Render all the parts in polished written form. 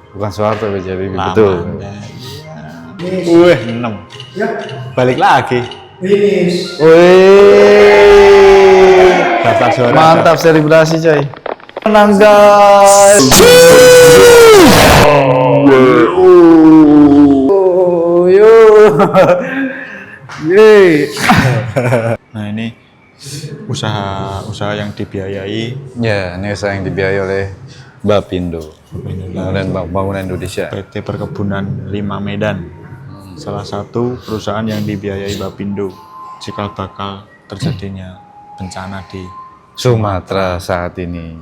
Bukan Soeharto B.J. Habibie, betul. Wih, 6. Ya. Balik lagi. Finish. Wih, Daftar juara. mantap selebrasi coy. Menang guys. Yo. Yeay. Nah, ini usaha yang dibiayai Ya, ini usaha yang dibiayai oleh Bapindo, kemudian Bangunan Indonesia. PT Perkebunan 5 Medan. Salah satu perusahaan yang dibiayai Bapindo jika bakal terjadinya bencana di Sumatera saat ini.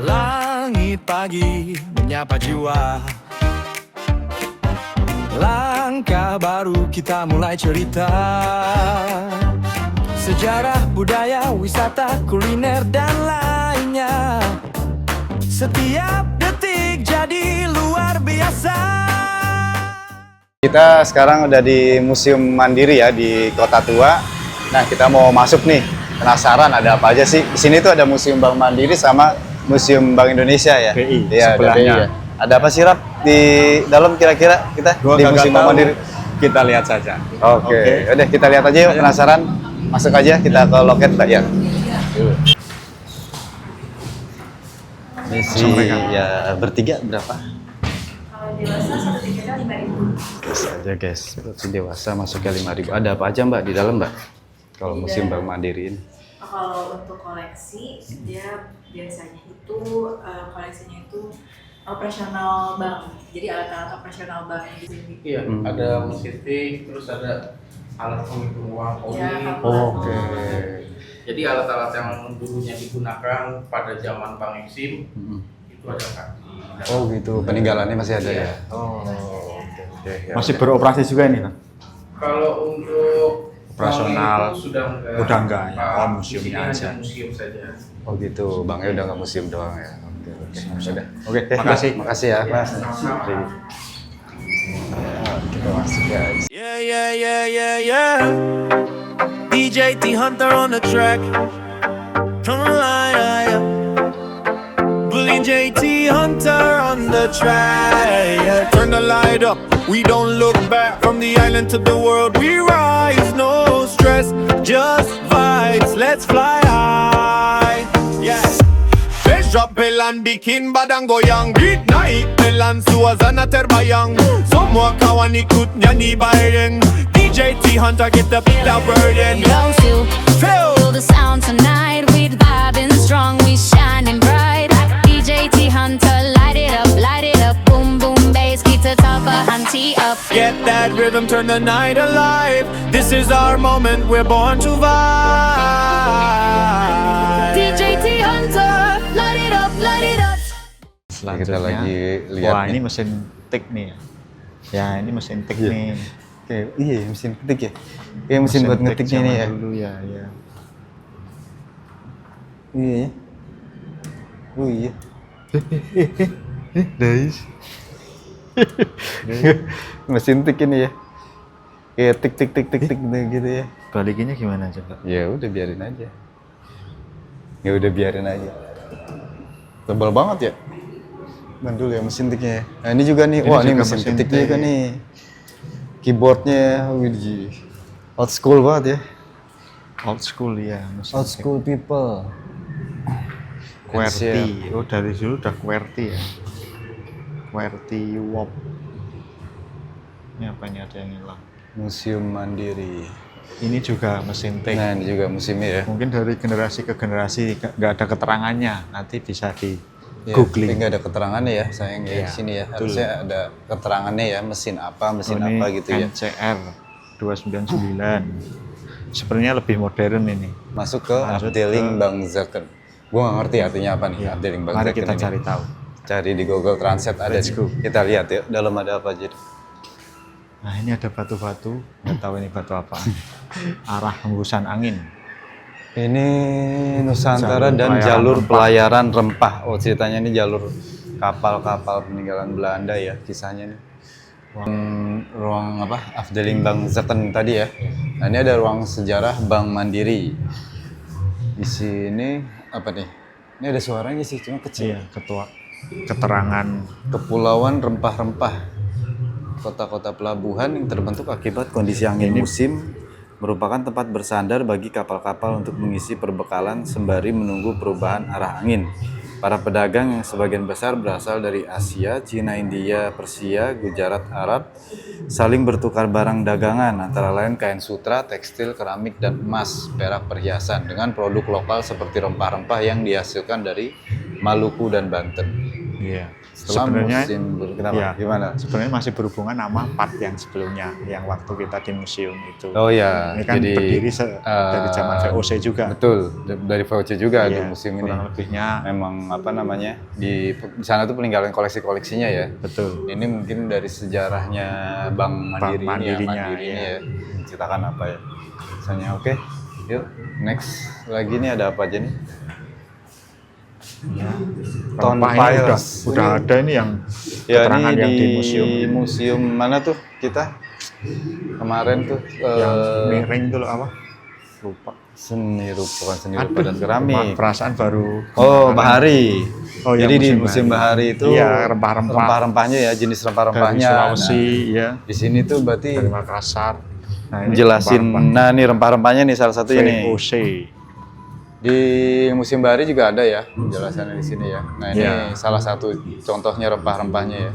Langit pagi menyapa jiwa. Langkah baru kita mulai cerita. Sejarah, budaya, wisata, kuliner, dan lainnya. Setiap detik jadi luar biasa. Kita sekarang udah di Museum Mandiri ya di Kota Tua. Nah, kita mau masuk nih. Penasaran ada apa aja sih? Di sini tuh ada Museum Bank Mandiri sama Museum Bank Indonesia ya. BI, Iya, ada sebelahnya. BI ya. Ada apa sih Rap di dalam kira-kira kita Gua di nggak Museum Bank tahu. Mandiri? Kita lihat saja. Oke. Udah kita lihat aja yuk, penasaran. Masuk aja kita ke loket Mbak ya. Misi Sampai kan? ya bertiga berapa? Kalau dewasa satu tiketnya 5.000. Terus aja guys, berarti dewasa masuknya 5.000. Ada apa aja Mbak di dalam Mbak? Kalau Museum Bank Mandiri ini. Kalau untuk koleksi, dia biasanya itu koleksinya itu operasional bank. Jadi alat-alat operasional bank di sini. Iya, ada mesin tik, terus ada alat penghitung uang koni. Ya, Oke. Jadi alat-alat yang dulunya digunakan pada zaman Bank Eksim itu ada Kak. Oh gitu, peninggalannya masih ada ya? Oh, Oke, ya masih udah. beroperasi juga ini kan? Kalau untuk Operasional, bank itu sudah enggak ya? Pak. Oh, Di museumnya sini aja. hanya museum saja. Oh gitu, banknya udah nggak museum doang ya? Oke, sudah. Oke, makasih. Makasih ya Mas. Sama-sama. Ya, kita masuk guys. Yeah. DJ T Hunter on the track. Bullying JT Hunter on the track. Yeah. Turn the light up. We don't look back. From the island to the world, we rise. No stress, just vibes. Let's fly high. Yeah. Bass drop pelan bikin badan goyang. Beat naik pelan suasana terbayang. Semua kawan ikut nyanyi bareng. DJ T Hunter get the beat out burden. Don't you feel the sound tonight? We vibing strong, we shining bright. DJ T Hunter, light it up, boom boom bass, keep the top hunty up. Get that rhythm, turn the night alive. This is our moment, we're born to vibe. DJ T Hunter, light it up, light it up. Kita lagi lihat Wah, nih. ini mesin tik nih ya. Ya, ini mesin tik Iya. nih. Oke, iya mesin ketik ya. Kayak mesin buat tik ngetiknya nih zaman ya. Dulu ya. Iya ya. Oh iya. Guys. Mesin tik ini ya. Kayak tik tik tik tik tik gitu ya. Balikinnya gimana coba? Ya udah biarin aja. Ya udah biarin aja. Tebal banget ya. Bandul ya mesin tiknya ya. Nah ini juga nih. Ini Wah ini juga mesin mesin ketiknya tik. juga nih. Keyboardnya, widih. Old school banget ya. Old school ya. mesin Old tik. school people. QWERTY. Oh, dari dulu udah QWERTY ya. QWERTY WOP. Ini apa ini ada yang hilang? Museum Mandiri. Ini juga mesin tik. Nah ini juga museumnya ya. Mungkin dari generasi ke generasi nggak ada keterangannya. Nanti bisa di Ya, googling. tapi nggak ada keterangannya ya sayang ya Iya, di sini ya. betul. Harusnya ada keterangannya ya mesin apa Ini apa gitu ya. NCR 299. Sebenarnya lebih modern ini. Masuk ke Masuk Afdeling ke- Bang Zaken. Gua nggak ngerti artinya apa nih Ya, Afdeling Bang mari Zaken kita ini. cari tahu. Cari di Google Translate ada. Let's nih. go. Kita lihat ya dalam ada apa aja. Nah, ini ada batu-batu. Nggak tahu ini batu apa. Arah hembusan angin. Ini Nusantara Jalur dan pelayaran jalur rempah. pelayaran rempah. Oh ceritanya ini jalur kapal-kapal peninggalan Belanda ya kisahnya nih. Ruang apa? Afdeling Bang Zaken tadi ya. Nah ini ada ruang sejarah Bank Mandiri. Di sini apa nih? Ini ada suaranya sih, cuma kecil. Iya, keterangan Kepulauan rempah-rempah. Kota-kota pelabuhan yang terbentuk akibat kondisi angin musim merupakan tempat bersandar bagi kapal-kapal untuk mengisi perbekalan sembari menunggu perubahan arah angin. Para pedagang yang sebagian besar berasal dari Asia, Cina, India, Persia, Gujarat, Arab saling bertukar barang dagangan antara lain kain sutra, tekstil, keramik, dan emas, perak, perhiasan dengan produk lokal seperti rempah-rempah yang dihasilkan dari Maluku dan Banten. Iya. Setelah Sebenarnya musim kenapa? ya, Gimana? sebenarnya masih berhubungan sama part yang sebelumnya, yang waktu kita di museum itu. Oh ya, Ini kan jadi berdiri dari zaman VOC juga. Betul, dari VOC juga di Iya, museum ini. kurang lebihnya Memang apa namanya di sana tuh peninggalan koleksi-koleksinya ya. betul. Ini mungkin dari sejarahnya Bank Mandiri Mandirinya, ini iya. ya. Menceritakan apa ya? Misalnya oke, yuk next lagi nih ada apa aja nih? Ton Rempahnya Piles. udah ada ini yang Ya keterangan ini yang di di museum museum mana tuh kita kemarin tuh yang miring itu loh apa? Lupa. seni rupa, bukan seni rupa Aduh, dan keramik. perasaan baru. Oh, Bahari. Oh, ya, Jadi di museum museum Bahari itu iya, rempah-rempah. rempah-rempahnya ya, jenis Dari rempah-rempahnya. Sulawesi, ya. Nah, di sini tuh berarti Dari Makassar. Nah, ini jelasin. rempah-rempah. Nah, nih rempah-rempahnya nih salah satunya nih. VOC. Di Museum Bahari juga ada ya penjelasannya di sini ya. Nah, ini Iya. salah satu contohnya rempah-rempahnya ya.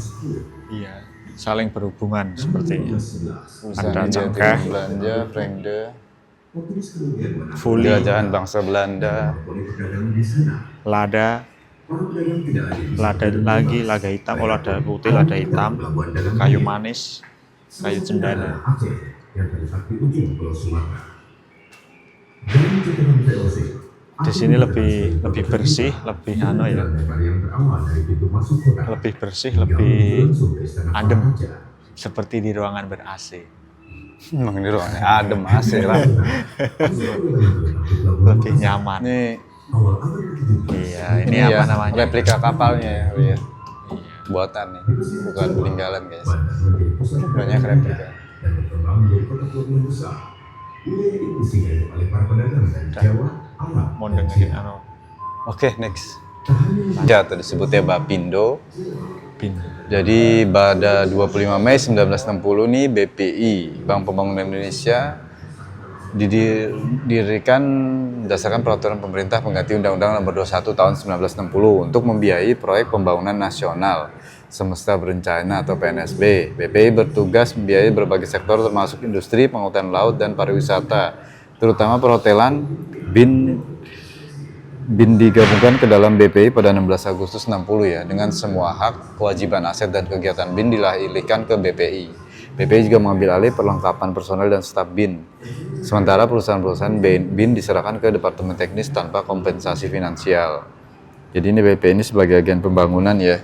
Iya, saling berhubungan sepertinya. Tulisan Ada identitas cengkeh, Belanda, Vreemde, fuli, penjelajahan bangsa Belanda. lada, lada hitam, oh lada putih, lada hitam, kayu manis, kayu cendana. Di sini lebih bersih, lebih lebih bersih, lebih adem, seperti di ruangan ber-AC. Emang ini ruangannya adem AC lah. Lebih nyaman. Ini Iya, ini ya, apa namanya? replika kapalnya ya, Wi, ya. Buatan nih, bukan peninggalan guys. Banyak replika. Mau dengerin anu Oke, next. Ya, tadi disebutnya Bapindo. pin. Jadi pada 25 Mei 1960 nih BPI, Bank Pembangunan Indonesia didirikan berdasarkan peraturan pemerintah pengganti Undang-Undang Nomor 21 Tahun 1960 untuk membiayai proyek pembangunan nasional semesta berencana atau PNSB. BPI bertugas membiayai berbagai sektor termasuk industri, pengangkutan laut, dan pariwisata, terutama perhotelan. BIN digabungkan ke dalam BPI pada 16 Agustus 60 ya, dengan semua hak, kewajiban aset dan kegiatan BIN dilahirkan ke BPI. BPI juga mengambil alih perlengkapan personel dan staf BIN. Sementara perusahaan-perusahaan BIN diserahkan ke Departemen Teknis tanpa kompensasi finansial. Jadi ini BPI ini sebagai agen pembangunan ya,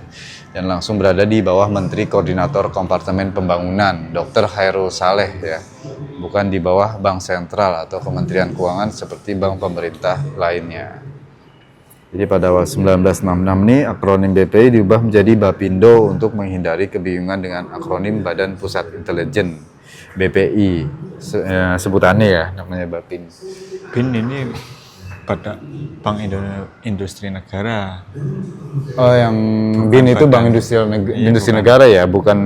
dan langsung berada di bawah Menteri Koordinator Kompartemen Pembangunan, Dr. Khairul Saleh ya, bukan di bawah Bank Sentral atau Kementerian Keuangan seperti bank pemerintah lainnya. Jadi pada awal 1966 ini akronim BPI diubah menjadi Bapindo untuk menghindari kebingungan dengan akronim Badan Pusat Intelijen BPI. Sebutannya ya namanya Bapin. BIN ini pada Bank Industri Negara, Oh, yang BIN itu Bank Industri Negara ya, bukan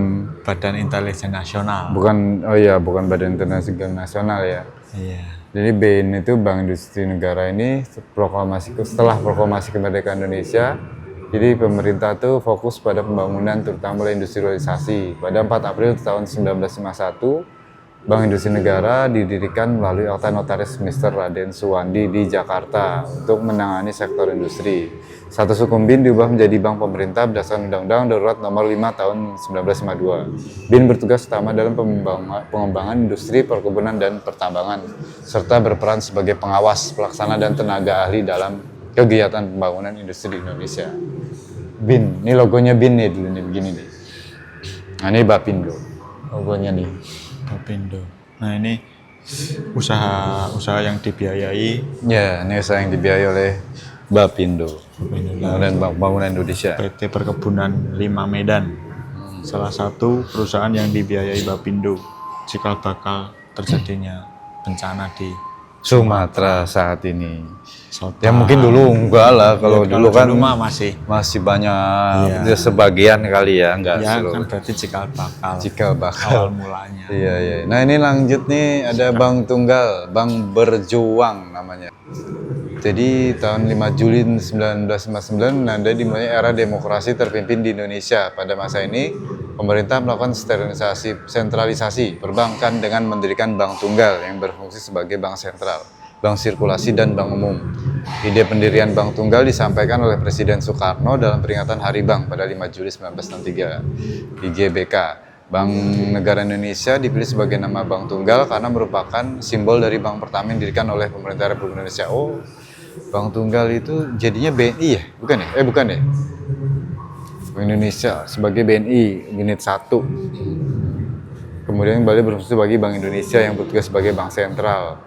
Badan Intelijen Nasional. bukan Badan Intelijen Nasional ya. Iya. Jadi BIN itu Bank Industri Negara ini setelah proklamasi kemerdekaan Indonesia, jadi pemerintah tuh fokus pada pembangunan terutama mulai industrialisasi. Pada 4 April tahun 1951, Bank Industri Negara didirikan melalui Akta Notaris Mr. Raden Suwandi di Jakarta untuk menangani sektor industri. Status hukum BIN diubah menjadi bank pemerintah berdasarkan Undang-Undang Darurat Nomor 5 Tahun 1952. BIN bertugas utama dalam pengembangan industri, perkebunan, dan pertambangan, serta berperan sebagai pengawas, pelaksana, dan tenaga ahli dalam kegiatan pembangunan industri di Indonesia. BIN, ini logonya BIN nih dulu nih, begini nih. Nah ini Bapindo, logonya nih. Bapindo. Nah ini usaha yang dibiayai Ya, ini usaha yang dibiayai oleh Bapindo, dan Bank Pembangunan Indonesia. PT Perkebunan 5 Medan, salah satu perusahaan yang dibiayai Bapindo cikal bakal terjadinya bencana di Sumatera saat ini. Sultan. Ya mungkin dulu enggak lah, kalau Ya, dulu kan mah masih. masih banyak, Iya. ya, sebagian kali ya, enggak Ya seluruh. kan berarti cikal bakal. Cikal Awal bakal. mulanya. Iya, iya. Nah ini lanjut nih, ada Bank Tunggal, Bank Berjuang namanya. Jadi tahun 5 Juli 1959 menandai dimulai era demokrasi terpimpin di Indonesia. Pada masa ini, pemerintah melakukan sentralisasi perbankan dengan mendirikan Bank Tunggal yang berfungsi sebagai bank sentral, bank sirkulasi, dan bank umum. Ide pendirian Bank Tunggal disampaikan oleh Presiden Soekarno dalam peringatan Hari Bank pada 5 Juli 1963 di GBK. Bank Negara Indonesia dipilih sebagai nama Bank Tunggal karena merupakan simbol dari bank pertama yang didirikan oleh pemerintah Republik Indonesia. Oh, Bank Tunggal itu jadinya BNI ya? Bukan ya? Bukan ya? Bank Indonesia sebagai BNI unit 1. Kemudian kembali berfungsi sebagai Bank Indonesia yang bertugas sebagai bank sentral.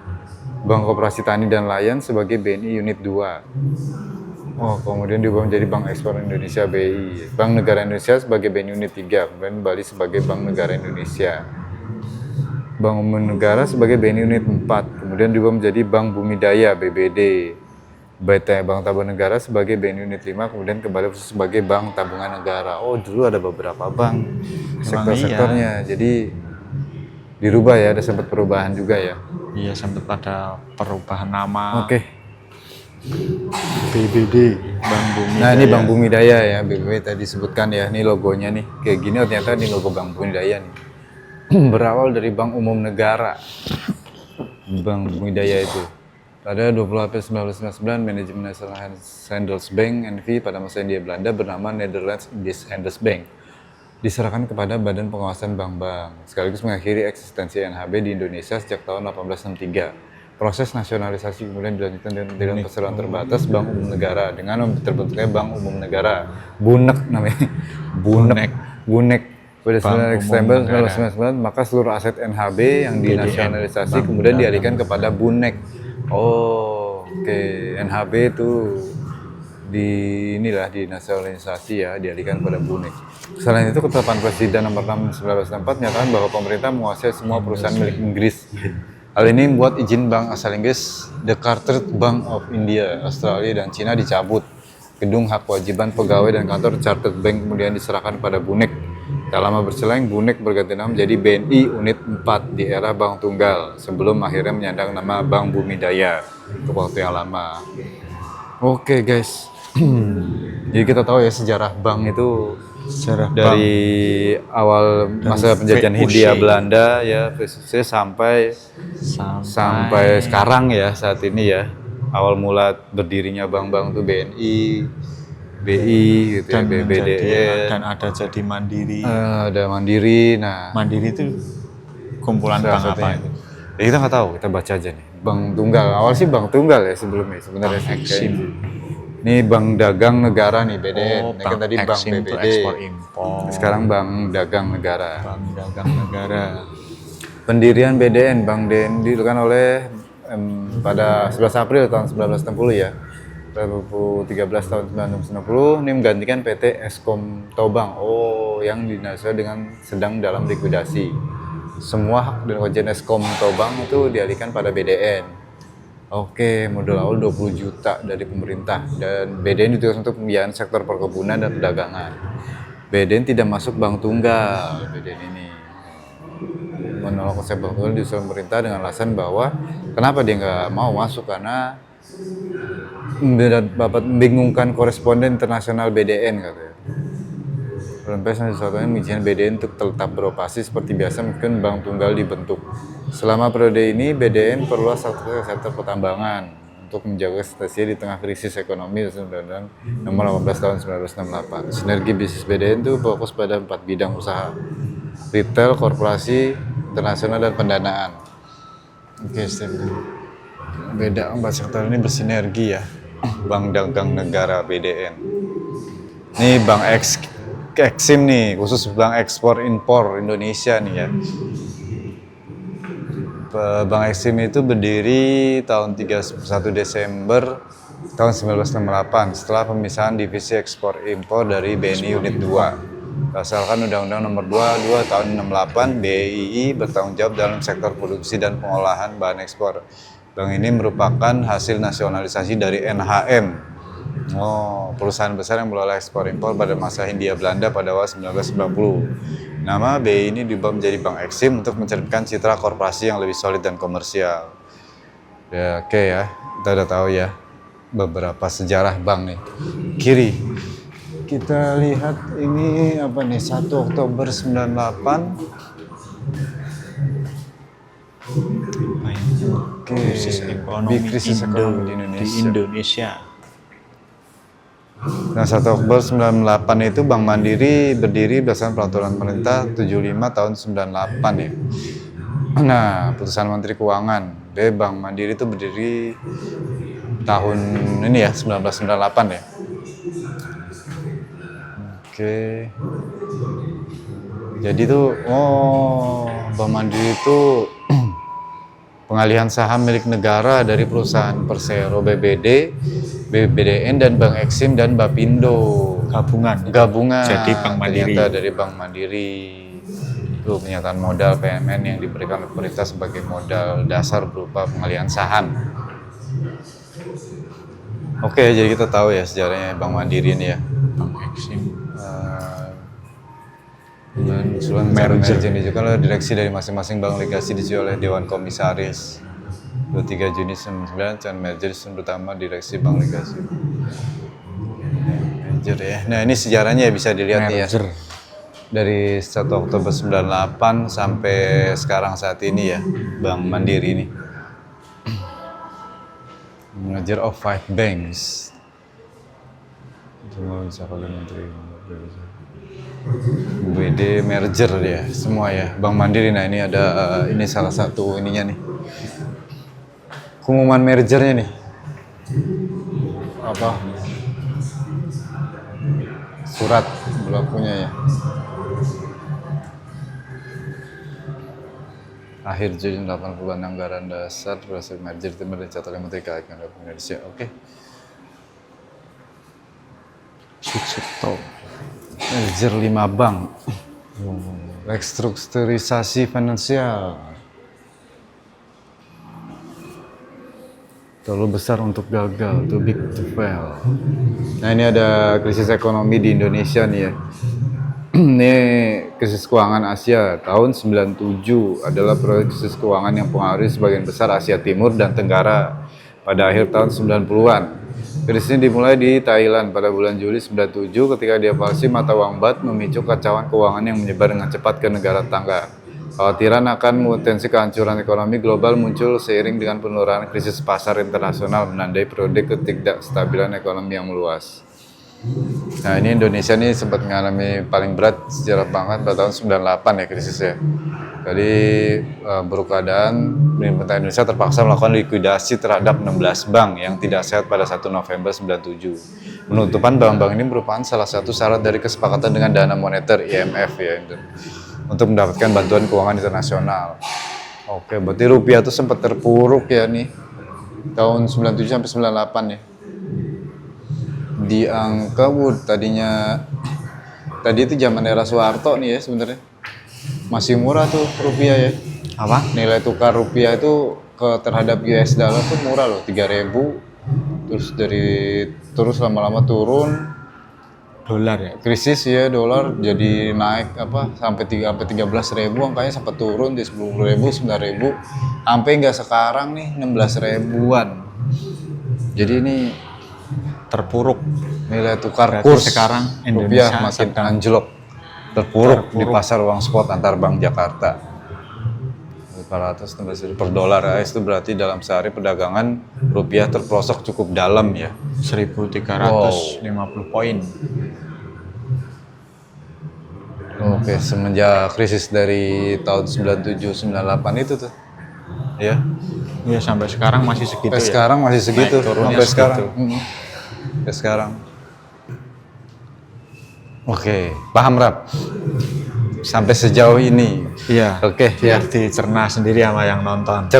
Bank Koperasi Tani dan Nelayan sebagai BNI unit 2. Oh, kemudian diubah menjadi Bank Ekspor Indonesia BI. Bank Negara Indonesia sebagai BNI unit 3, kemudian kembali sebagai Bank Negara Indonesia. Bank Umum Negara sebagai BNI unit 4, kemudian diubah menjadi Bank Bumi Daya BBD. Bank Tabungan Negara sebagai BNI unit 5, kemudian kembali sebagai Bank Tabungan Negara. Oh, dulu ada beberapa bank sektor-sektornya. Jadi dirubah ya, ada sempat perubahan juga ya. Iya, sempat pada perubahan nama. Oke. BBD, Bank Bumi Nah ini Daya. Bank Bumi Daya ya, BBB tadi disebutkan ya, ini logonya nih, kayak gini. Oh ternyata ini logo Bank Bumi Daya nih. Berawal dari Bank Umum Negara, Bank Bumi Daya itu. Pada 20 April 1999, manajemen National Handelsbank NV pada masa Hindia Belanda bernama Netherlands Indisch Handelsbank diserahkan kepada Badan Pengawasan Bank-Bank, sekaligus mengakhiri eksistensi NHB di Indonesia sejak tahun 1863. Proses nasionalisasi kemudian dilanjutkan dengan perseroan terbatas Bank Umum Negara dengan terbentuknya Bank Umum Negara. Bunek namanya. Bunek. Pada 9 September 1999, maka seluruh aset NHB yang dinasionalisasi kemudian dialihkan kepada Bunek. Oh, oke. NHB itu dinasionalisasi ya, dialihkan pada Bunek. Selain itu, ketetapan Presiden nomor 6 1964 menyatakan bahwa pemerintah menguasai semua perusahaan milik Inggris. Hal ini membuat izin bank asal Inggris, The Chartered Bank of India, Australia, dan Cina dicabut. Gedung hak kewajiban pegawai dan kantor Chartered Bank kemudian diserahkan pada Bunek. Tak lama berselang, Bunek berganti nama menjadi BNI Unit 4 di era Bank Tunggal, sebelum akhirnya menyandang nama Bank Bumi Daya untuk waktu yang lama. Oke guys, jadi kita tahu ya sejarah bank itu dari awal masa penjajahan Hindia Belanda ya, sampai sekarang ya, saat ini ya. Awal mula berdirinya bank-bank itu BNI, BI gitu dan ya, BBDN, dan ada jadi Mandiri. ada Mandiri. Nah, Mandiri itu kumpulan bank apa itu? Ya, kita nggak tahu, kita baca aja nih. Bank Tunggal, awal sih Bank Tunggal ya sebelumnya sebenarnya. Ini Bank Dagang Negara nih, BDN. Ini kan tadi Bank Eksim untuk BBD. ekspor impor. Sekarang Bank Dagang Negara. Bank Dagang Negara. Pendirian BDN, Bank DN dilakukan oleh pada 11 April tahun 1960 ya. 2013 tahun 1990 ini menggantikan PT Eskom Tobang. Oh, yang dinasihati dengan sedang dalam likuidasi. Semua hak dan kewajiban Eskom Tobang itu dialihkan pada BDN. Oke, modal awal 20 juta dari pemerintah dan BDN ditugas untuk pembiayaan sektor perkebunan dan perdagangan. BDN tidak masuk Bank Tunggal, BDN ini menolak konsep Bank Tunggal diusul pemerintah dengan alasan bahwa kenapa dia nggak mau masuk, karena dapat membingungkan koresponden internasional BDN katanya. Pemerintah sesuatu yang mengizinkan BDN untuk tetap beroperasi seperti biasa mungkin Bank Tunggal dibentuk. Selama periode ini BDN perluas sektor pertambangan untuk menjaga stabilitas di tengah krisis ekonomi Undang-Undang Nomor 18 Tahun 1968. Sinergi bisnis BDN itu fokus pada 4 bidang usaha: retail, korporasi, internasional, dan pendanaan. Oke, beda 4 sektor ini bersinergi ya. Bank Dagang Negara BDN. Ini Bank Eksim nih, khusus Bank Ekspor Impor Indonesia nih ya. Bank Eksim itu berdiri tahun 31 Desember tahun 1968 setelah pemisahan divisi ekspor impor dari BNI Unit 2. Berdasarkan Undang-Undang Nomor 22 tahun 68, BII bertanggung jawab dalam sektor produksi dan pengolahan bahan ekspor. Bank ini merupakan hasil nasionalisasi dari NHM. Oh, perusahaan besar yang mengelola ekspor impor pada masa Hindia Belanda pada awal 1990. Nama BI ini diubah menjadi Bank Eksim untuk mencerminkan citra korporasi yang lebih solid dan komersial. Ya, oke ya, kita udah tahu ya beberapa sejarah bank nih. Kiri, kita lihat ini apa nih, 1 Oktober 98. Oke, Krisis ekonomi, krisis ekonomi di Indonesia. Indonesia. Nah, 1 Oktober 98 itu Bank Mandiri berdiri berdasarkan peraturan pemerintah 75 tahun 98 ya. Nah, putusan Menteri Keuangan, Bank Mandiri itu berdiri tahun ini ya, 1998 ya. Oke. Jadi tuh, Bank Mandiri itu pengalihan saham milik negara dari perusahaan Persero BBD, BBDN, dan Bank Eksim dan Bapindo. Gabungan. Jadi Bank Mandiri. Ternyata dari Bank Mandiri. Itu pernyataan modal PMN yang diberikan oleh pemerintah sebagai modal dasar berupa pengalihan saham. Oke, jadi kita tahu ya sejarahnya Bank Mandiri ini ya. Bank Eksim. Dan usulan merger yang diajukan oleh direksi dari masing-masing bank legasi disetujui oleh Dewan Komisaris 23 Juni 1999 dan merger disusun pertama direksi bank legasi. Merger ya. Nah, ini sejarahnya ya, bisa dilihat nih ya. Dari 1 Oktober 98 sampai sekarang saat ini ya, Bank Mandiri ini. Merger of 5 banks. Semua bisa kalau menteri BD merger ya, semua ya, Bank Mandiri. Nah, ini ada ini salah satu ininya nih, pengumuman mergernya nih. Apa? Surat berlakunya ya. Akhir Juni 80-an anggaran dasar proses merger itu dicatat oleh Menteri Keuangan Republik Indonesia. Oke. Stop. Merger 5 bank. Restrukturisasi finansial. Terlalu besar untuk gagal, too big to fail. Nah, ini ada krisis ekonomi di Indonesia nih ya. Ini krisis keuangan Asia tahun 97 adalah proyek krisis keuangan yang mempengaruhi sebagian besar Asia Timur dan Tenggara pada akhir tahun 90-an. Krisis ini dimulai di Thailand pada bulan Juli 97 ketika devaluasi mata uang baht memicu kacauan keuangan yang menyebar dengan cepat ke negara tetangga. Kekhawatiran akan potensi kehancuran ekonomi global muncul seiring dengan penurunan krisis pasar internasional menandai periode ketidakstabilan ekonomi yang meluas. Nah, ini Indonesia nih sempat mengalami paling berat sejarah banget pada tahun 98 ya krisisnya. Jadi buruk keadaan, pemerintah Indonesia terpaksa melakukan likuidasi terhadap 16 bank yang tidak sehat pada 1 November 97. Penutupan bank-bank ini merupakan salah satu syarat dari kesepakatan dengan Dana Moneter IMF ya, untuk mendapatkan bantuan keuangan internasional. Oke, berarti rupiah itu sempat terpuruk ya nih tahun 97 sampai 98 ya. Di angka tadi itu zaman era Soeharto nih ya sebenarnya. Masih murah tuh rupiah ya. Apa? Nilai tukar rupiah itu terhadap US dollar tuh murah loh, 3.000. Terus lama-lama turun. Dolar ya. Krisis ya, dolar jadi naik sampai 13.000, angkanya sempat turun di 10.000, 9.000. Sampai nggak sekarang nih 16.000-an. Jadi ini Terpuruk. nilai tukar Berarti kurs sekarang rupiah Indonesia makin sedang anjlok. Terpuruk di pasar uang spot antar bank Jakarta. 416 per dolar AS itu berarti dalam sehari perdagangan rupiah terprosok cukup dalam ya. 1.350 poin. Oke, semenjak krisis dari tahun 97-98 itu tuh. Ya. Ya sampai sekarang masih segitu Sampai ya. sekarang masih segitu. Naik turunnya Sampai segitu. sekarang. Sampai sekarang. Oke, paham Rap? Sampai sejauh ini. Iya. Oke, ya. Biar dicerna sendiri sama yang nonton.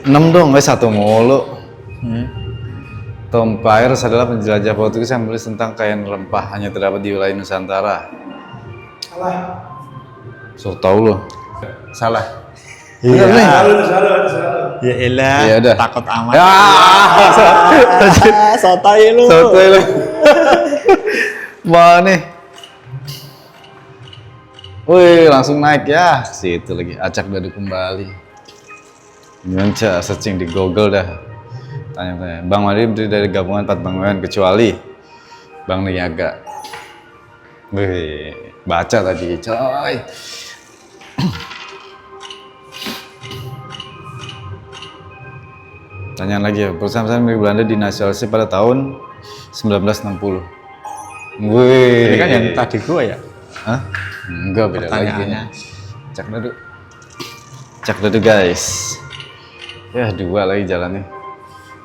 6 dong, satu mulu. Tom Paers adalah penjelajah Portugis yang menulis tentang kain rempah hanya terdapat di wilayah Nusantara. Salah. So tau lo. Salah. Bener nih. Ya elah, Ya udah. takut amat. Ya, Sotoy lu. sotoy lu. Wah nih. Wih, langsung naik ya. Situ lagi, acak dadu kembali. Gimana Cak? Searching di Google dah. Tanya-tanya. Bank Mandiri berdiri dari gabungan 4 bank BUMN kecuali Bank Niaga. Wih, baca tadi, coy. Tanyaan lagi ya, perusahaan milik Belanda dinasionalisasi pada tahun 1960. Wih. Ini kan yang tadi gua ya. Hah? Enggak, beda lagi. Pertanyaannya. Cak dadu. Cak dadu guys. Ya, 2 lagi jalannya.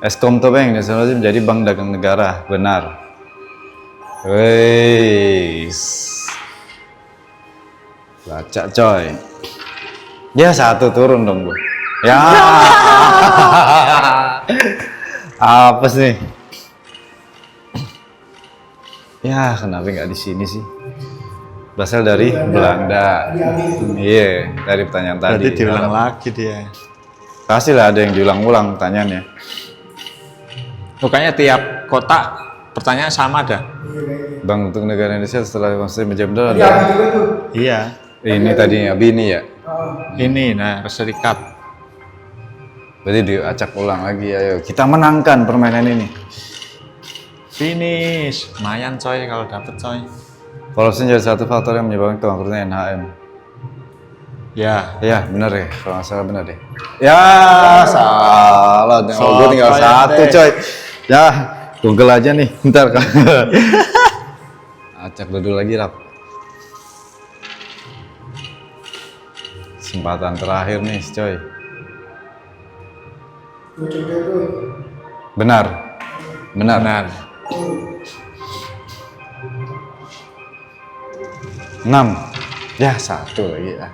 Eskom Tobeng nasionalisasi menjadi Bank Dagang Negara. Benar. Weis. Baca coy. Ya, 1 turun dong gua. Ya. Apa sih? Ya, kenapa nggak di sini sih? Berasal dari Belanda. Iya, dari pertanyaan tadi. Berarti diulang lagi dia. Pastilah ada yang diulang-ulang pertanyaannya. Pokoknya tiap kotak pertanyaan sama dah. Bank untuk negara Indonesia setelah konstitusi menjadi benar ada. Iya. Ini tadinya Bini ya. Ini nah serikat. Berarti diacak ulang lagi. Ayo, kita menangkan permainan ini. Finish. Lumayan coy kalau dapet coy. Korupsi jadi satu faktor yang menyebabkan kebangkrutan NHM. Ya. Ya, benar ya. Kalau nggak salah benar deh. Ya, salah. Oh, gue tinggal Sotoy 1 deh. coy. Ya, Google aja nih. Bentar kan. Acak dulu lagi rap. Kesempatan terakhir nih, coy. Benar. Benar. Benar. 6. Ya, 1 lagi ya.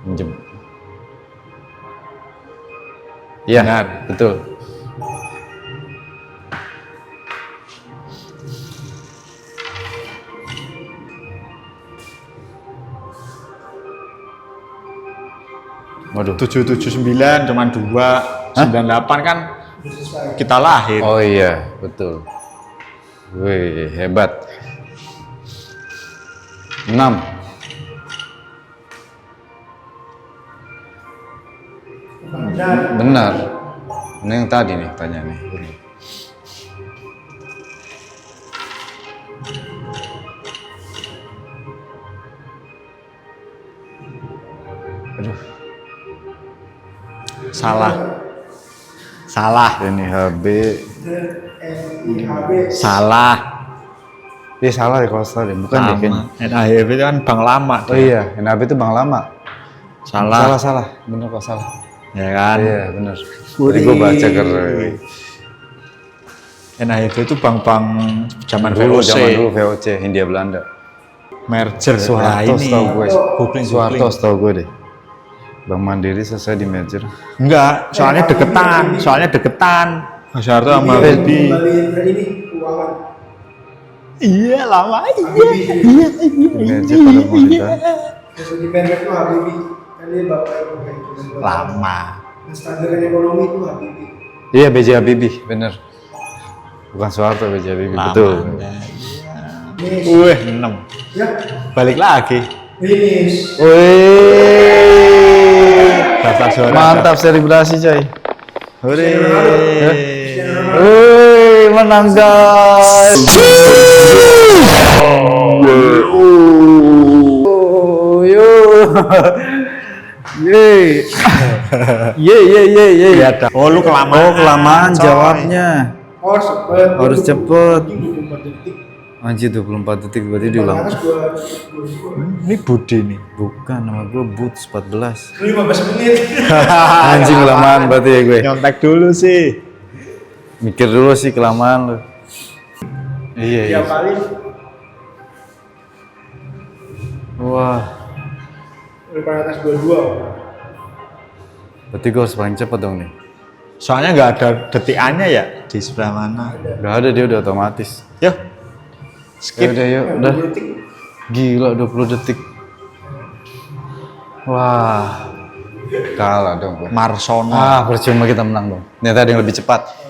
Minjem. Iya, Benar. betul. Waduh. 779 cuman 2. 98 kan kita lahir. Oh iya, betul. Wih, hebat. 6. Benar. Ini yang tadi nih tanya nih. Aduh, Salah. Salah. ini HB. Salah. Dia salah ya kalau salah deh, bukan deh kayaknya. NAHB itu kan bank lama. Oh iya, NHB itu bank lama. Salah. Salah. Bener kok salah. Ya kan. Iya, bener. Jadi gue baca keren. NAHB itu bank-bank zaman Dulu, VOC. zaman dulu VOC, Hindia Belanda. Merger. Nah, Soeharto ini. tau gue. Googling, Soeharto googling. tau gue deh. Bank Mandiri selesai di merger. Enggak, soalnya deketan. Mas Soeharto sama Iya. Habibie. ini keuangan. Iya, lama. Di merger pada pemerintah. Terus di merek tuh Habibie. Kan dia bapak itu kayak gitu. Lama. Standar ekonomi itu Habibie. Iya, B.J. Habibie, bener. Bukan Soeharto, B.J. Habibie, Lama. betul. Nih, Wih, 6. ya, Balik lagi. finish. Wih, Daftar suara. mantap selebrasi coy. Hore. Wih, menang guys. Oh, yo. Yeay. Yeay. Oh, lu kelamaan. Oh, kelamaan coy. jawabnya. Oh, cepet. Harus cepet. 24 detik. Anjir 24 detik berarti diulang. Panas gua. Ini Budi nih. Bukan, nama gue Boots 14. 15 menit. Anjing kelamaan berarti ya gue. Nyontek dulu sih. Mikir dulu sih kelamaan lu. Iya. Tiap kali Wah, daripada atas 22. berarti gue harus paling cepet dong nih. Soalnya nggak ada detikannya ya di sebelah mana. Gak ada, dia udah otomatis. Yuk. Skip. Udah yuk, udah. 20 detik. Gila 20 detik. Wah. Kalah dong. Marsono. Percuma kita menang dong. Ternyata ada yang lebih cepat.